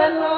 กันเนา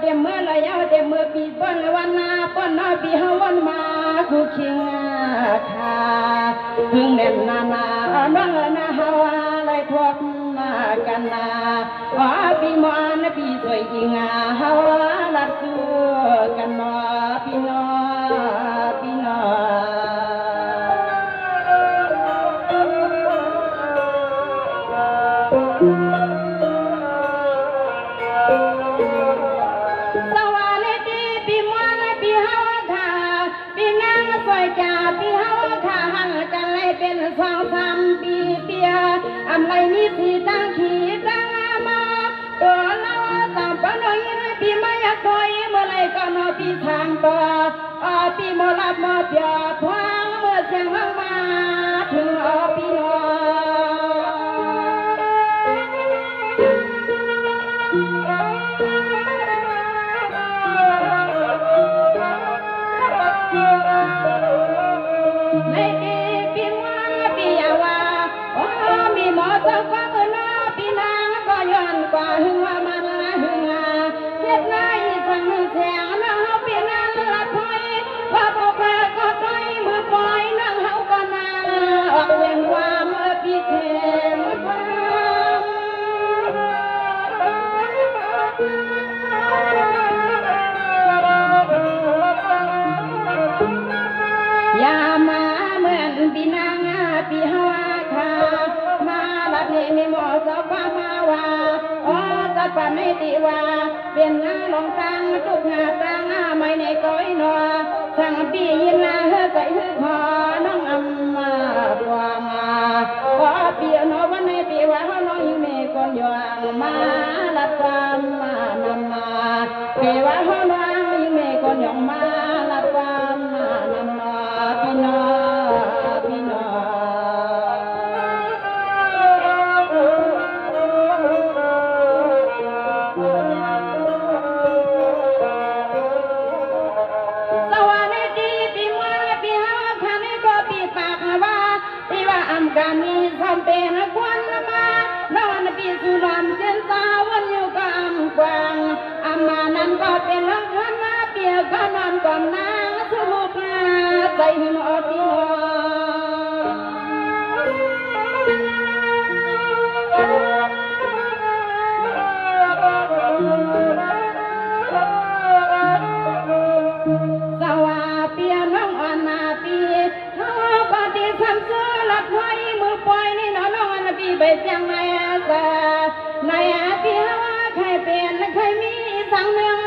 เต็มเมื่อไรเอาเต็มเมื่อปีป้อนวันนาป้อนน้อยปีเฮาวันมาคู่เคียงค่ะพึ่งเด่นนานาน้องนาเฮาอะไรทวกมากันนาว่าปีมอนปีสวยจริงเฮาลัดตัวกันนอปีนอปีนอสองสามปีเปียอำไรมีสีตั้งขีตั้งมาตัวเราตามปนอยปีไม่อยากคอยเมื่อไรก็นอปีทางต่อปีมลับมาเปียทวางเมื่อเสียงมาถึงปีนปานให้ติว่าเป็นงาลองตังทุกงาตังไม่ในก้อยนัวสั่งปียินนาใส่หือคอน้องอำมาบวงขอเปียนวันในปีว่าเขาน้องยิ่งเมก่อนยางมาลัดความมานำมาปีว่าเขาน้องยิ่งเมก่อนยองมาลัดความมานำมาพี่น้องพี่น้องการมีทำเป็นควันมานอนปีสุรามเส้นสาวันอยู่กับอำกวางอามานั้นก็เป็นลังคันมาเปียกก็นอนก่อนนางสุภาใจหิมอปีสวาเปียน้องอนาปีเขาปฏิสัมสุลัดไว้มือปล่อยนี่น้องอปีไปจังในในปีฮาวใครเป็นใครมีสังเมือง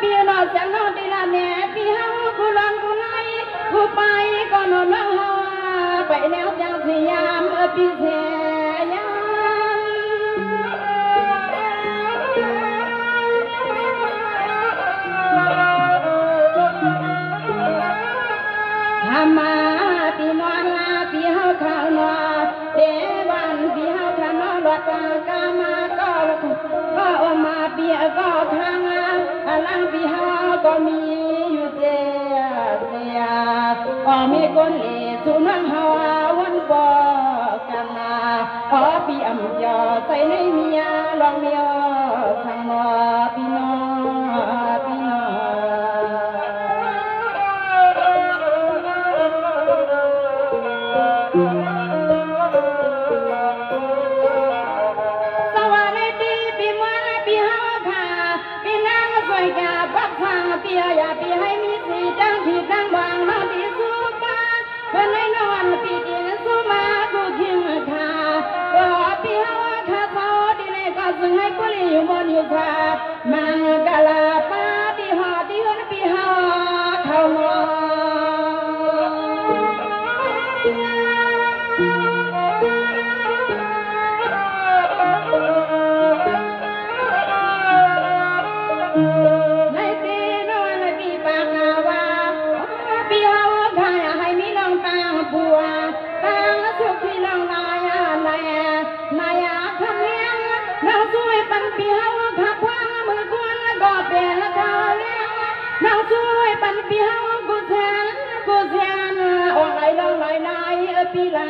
ปีนอจังนอดีละแม่ปีฮาวกุลังกุไลกุไปก็นอนฮาวไปแล้วจังสยามปีเสียมาปีนอนปีเฮาข้าวนอเดวันปีเฮาข้าวนอหลอดกามาก็ออกมา เปียก็ข้างลังปีเฮาก็มีอยู่เสียมีคนเหล่สุนังเฮาวันบ่กันปีอำจอใส่ในเมียลองเมียสังนอพี่น้องเปียอย่าปีให้มีสีดังที่ดังบางมาปีสู้มาเพื่อนให้นอนปีดินสู้มากูกินขาก็ปีเฮาขาเศร้าดีเลยก็ซึ่งให้กุลีอยู่บนอยู่ชามังกะลาปาที่หอที่หันปีเฮาเข้าหอปีเฮาขับวางมือกวนแล้วก็เป็นละเขาเลี้ยงนางช่วยปันปีเฮากูแทนออกไหลลองไหลปีไหล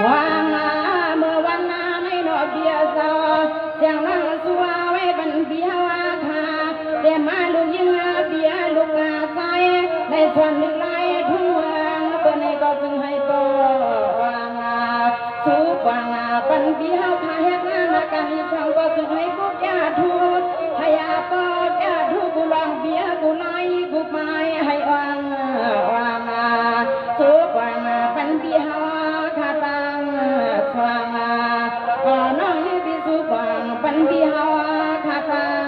วางเมื่อวันนาในนอเบียซอเสียงนางสัวไว้ปันปีเฮาค่ะเดี๋ยวมาลูกยิงเบียลูกในส่วนลึกไหลทุ่งเมืองเปิ้นให้ก็ซึ่งให้ปวางสู้วางปันปีเฮาพาเฮ็ดงานกันอีสังก็ซึ่งให้พวกญาติทูตให้อาปอญาติทูตกูลองเบียกูไหลกูไม้ให้วางสู้วางปันปีเฮาขาตังสว่างก็น้องให้พี่สู้วางปันปีเฮาขาตัง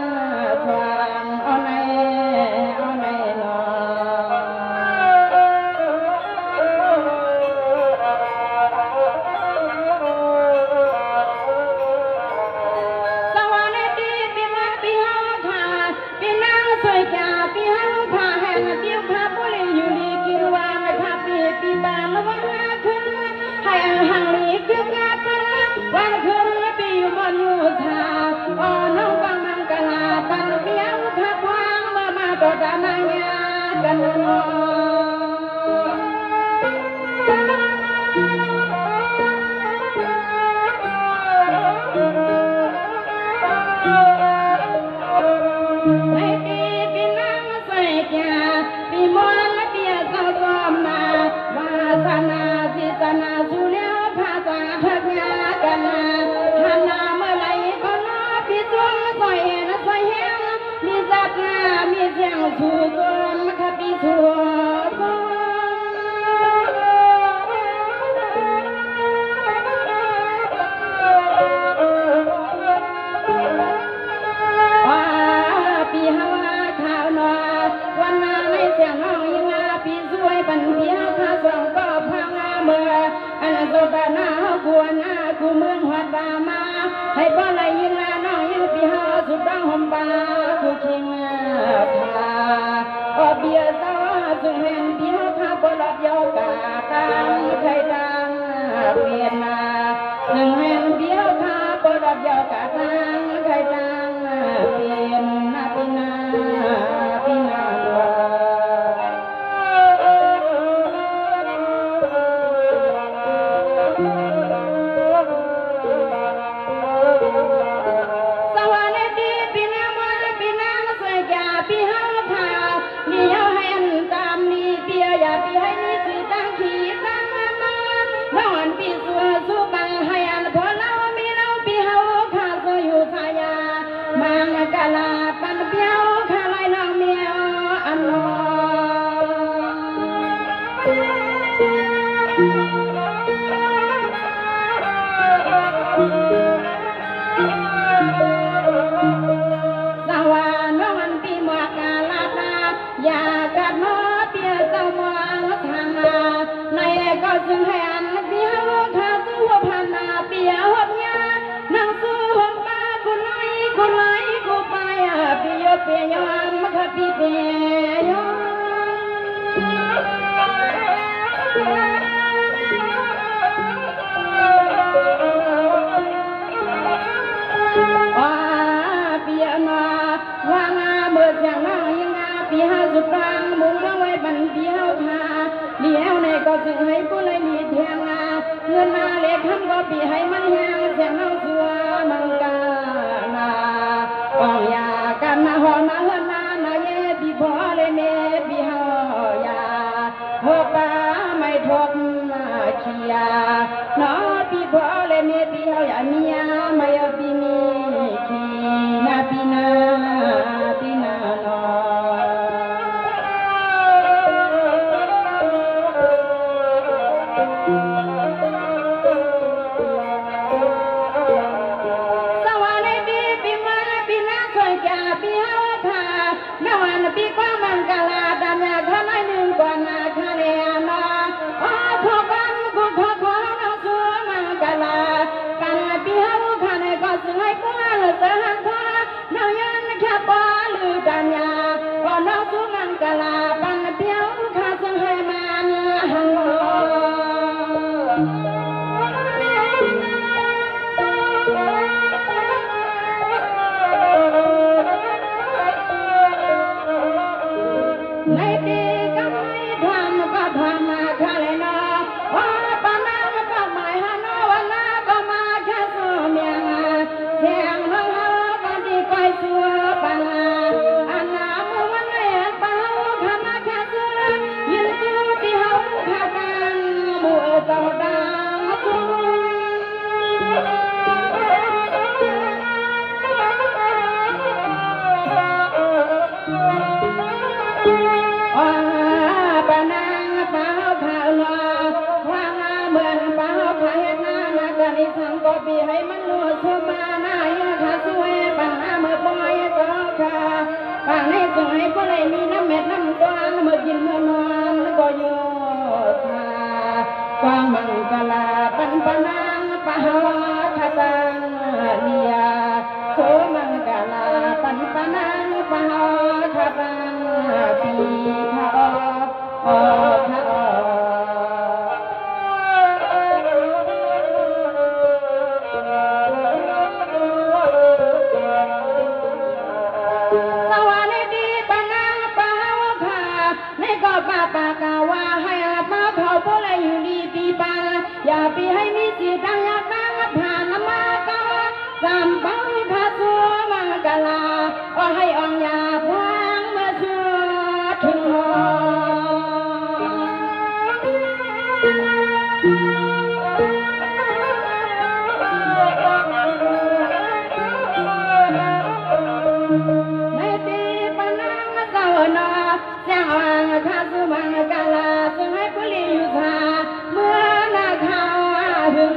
สว่างเอาในวันคืนปีอยู่บนอยู่ชาน้องฟังมังกะลาปันเปียวขับวางเมื่อมาต่อดานายากันนอในปีปีนังใส่แก่ปีมอนและเปียเจ้าจอมมาวาสนาสิสนาสุเลี้ยวพาจากหักงากันหันนาเมื่อไรก็น้อพี่จงใส่ใส่แห้งมีจัดงามีเสียงชูจนขับปีชัวปีฮาวาข่าวนอวันนาในเสียงน้องยิงปีสวยปันเปียข้าสองก็พังเมื่ออันโซดาหน้ากูกูเมืองหัวตามาให้บ่ไหลยิงน้องยิงปีฮาสุดดังหอมบากูคิงพาเบียสาวสุเห็นปีฮาข้าบ่หลับยอกาตังใครตังเปลี่ยนมาสุเห็นปีฮาข้าบ่หลับยอกาตังใครตังเปลี่ยนปีนาเปียยอมมาขับปีเปียยอม สุดบางมุงมาไว้บันเดียวค่ะเลี้ยวในก็สึงให้ผู้เลยมีเทียงเงินมาเล็กคำก็ปีให้มันแห้งเสียงเฮาสัวมังกานาอ่องยากันมาหอมาเฮือนนานาเยปีพอเลยเมปีเฮายาหกปาไม่ทบเขียนอปีพอเลยเมปีเฮายาเมียไม่ปีมีขีนาปีนาปีนานอปีกว่ามังกลาดำยาข้าน้อยหนึ่งกว่านาคาเลียนอขอบังกุขอน้องสัวมังกลากันปีเฮาข้าในก็สึงให้กว่าเสหันข้าน้องยันแค่ปอลือดำยาน้องสัวมังกลาปันเปียวข้าสึงให้มันหังในตีก็ไม่ทำก็ทำมาคาเลนอปานาก็ไม่ฮานอวันนาก็มาแค่สเมียงเสียงน้องเฮาก็ดีก้อยสัวปังอันนาเมื่อวันไหนเป่าข้ามาแค่เสือยืนสู้ที่เฮาข้าดังมัวเจ้าดังทุ่งปานางเป่าข้าวลาวางเหมือนเป่าข้าเฮ็ดนานากันอีสังก็ปีให้มันลัวสมานาข้าสวยปังเมื่อบ่อยต่อค่ะปังในสวยบ่ได้มีน้ำเม็ดน้ำตาลเมื่อกินเมื่อนอนก็อยู่ทากวางมังกลาปันปานางเป่าข้าตังเนียโสมังกลาปันปานางเป่าข้าตังปีข้าสวัสดีปานางเป่าค่ะในก็ป้าปากาว่าให้มาเผาผู้เลยอยู่ดีปีปังอย่าปีให้มีสิตังอย่าตั้งผ่านมาก็สามปังข้าสัวมังกลาให้อ่องยาพังเมื่อชัวถึงในตีปานางเจ้าหน้าเสียงอ่างข้าสุมังกลาซึ่งให้ผู้ลีอยู่ทาเมื่อนาข้าวหึง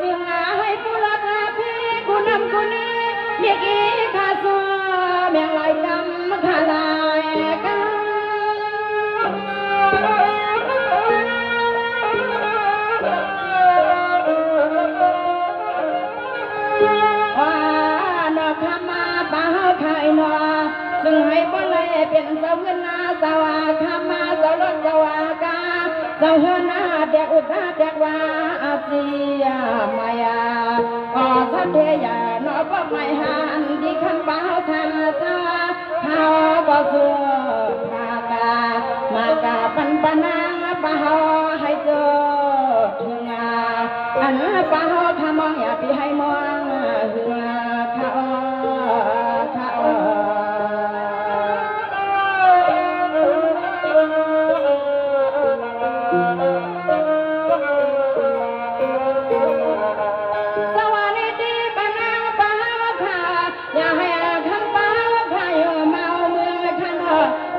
ซึ่งให้ผู้รักพี่กูนำกูนี้เรียกอีข้าสัวแมงลายกำข้าลายกำซึ่งให้บ่เลยเป็นเสาเงินนาสวาคามาเสารถสวากาเสาเฮือนาเด็กอุตาเด็กว่าอาเซียมายาสัตยานอบ่ไม่หันที่คำเบาทำสาเขาบ่สัวภากามากาปันปานางป่าให้เจอถึงอันป่าขามองอย่าพี่ให้มองเหือเขาสวัสดีปานางเป่าค่ะอย่าให้คำเป่าค่ะอยู่เมาเมืองขัน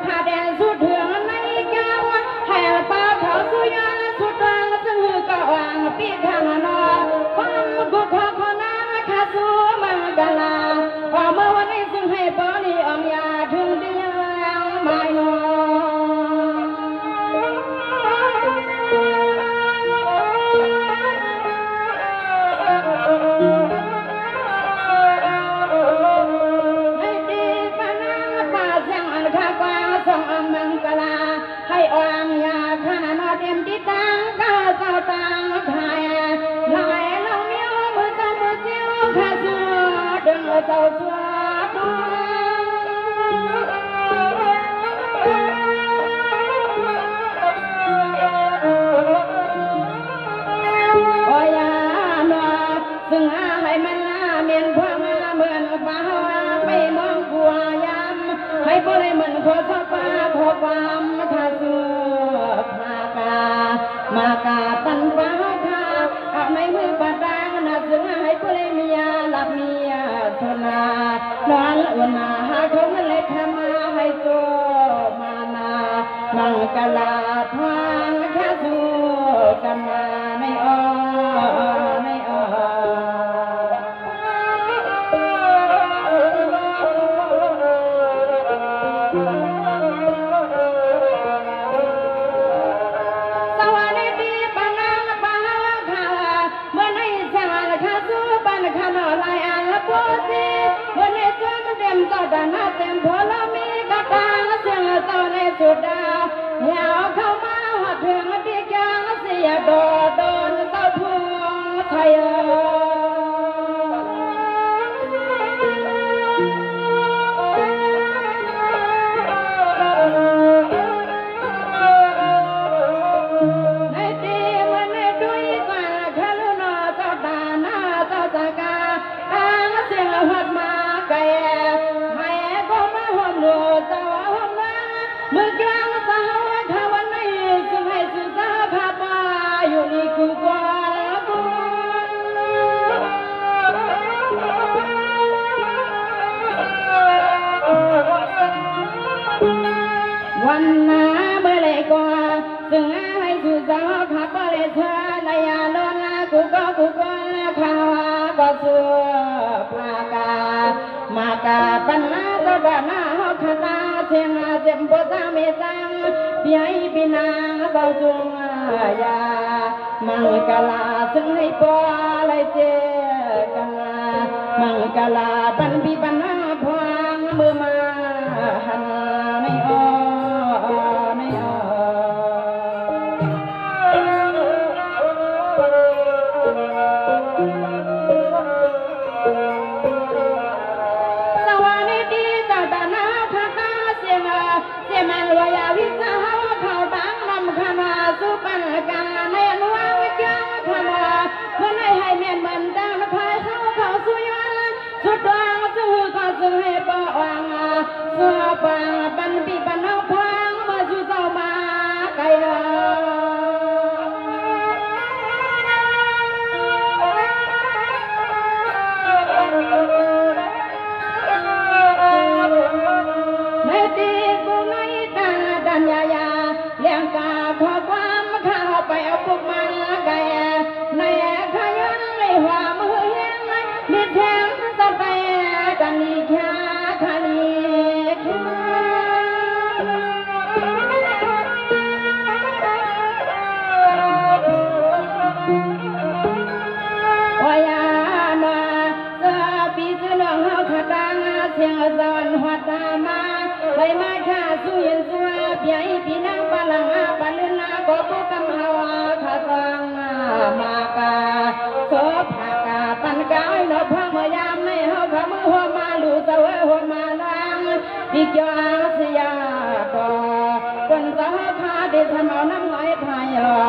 ข้าแดนสุดเถื่อนในแก้วให้เป่าเขาสุยานสุดรังซึ่งก็วางปีข้างนอกความกุขอนาข้าสัวมังกลาเมื่อวันนี้ซึ่งให้ปอนีอ่องยาถึงเดียวไม่นอมังกลาให้อ่างยาขนาดเต็มที่ตังก็เจ้าตังไทยลายเราเมียวมือเจ้ามือเจียวข้าสัวดึงเจ้าสัว ากาปันฟ้าคาเอาในมือปะตางน่ะซึ่งให้ผู้เลมียาหลับเมียชนานอนอุ่นนาหาเขาเล็กทำมาให้โจมานามังกลาทางแค่สู้กันมาในอ้อในอ้อดานาเต็มพลมีกระตางเสียงเต้าในสุดาอยาวเข้ามาหัดถึงที่กลางเสียดอดอนเต้าพวงไทยในตีมันด้วยกันขลุนเจ้าดานาเจ้าสกาตางเสียงหัดมาไกลมือกลางสาวทวันในสุให้สุสาภาปาอยู่นี่คือกวาบุวันนาเมื่อไรกว่าซึ่งให้สุสาภาปาเลยเธอในยาลนกูก็ข้าวก็เสือปลากามากาปันนาตบานาหอกขตาเชียงเจ็บปวดตาเมจังพี่ให้พี่นางเจ้าจงยามังกลาซึ่งให้ปอไรเจกันมังกลาปันพี่ปันนาพวางมือมาหันไม่อไม่อมันรวยวิชาเขาตั้งนำขนาสุปันกันในนวงจังขนาเมื่อให้เมียนมันดังพายเขาสุยันสุดดวงสุก็สุให้ปะวังสุปังปันปีปันเอาพังมาสุเจ้ามาไกลไม่ตีกูไม่ดันยายาเลี้ยงกาขอความข้าไปเอาปุกมันไก่ในขยันในหัวมือเฮียงมีแทงสะไปกันอีกแค่คันอีกวายานาเสือปีเสือน้องเขาขดางเสียงสวรรค์หัวตามาไปมาข้าสุยินสัวพี่ไอ้พี่นางปาลังปาลืนาก็ปุกำหาวข้าสังมากาโสภากาปันกายนพเมื่อยามในเฮาขมือหัวมาลูเสวยหัวมาลังอีกอย่างเสียต่อจนสาวพาได้ทำเอาน้ำไหลพายหลอ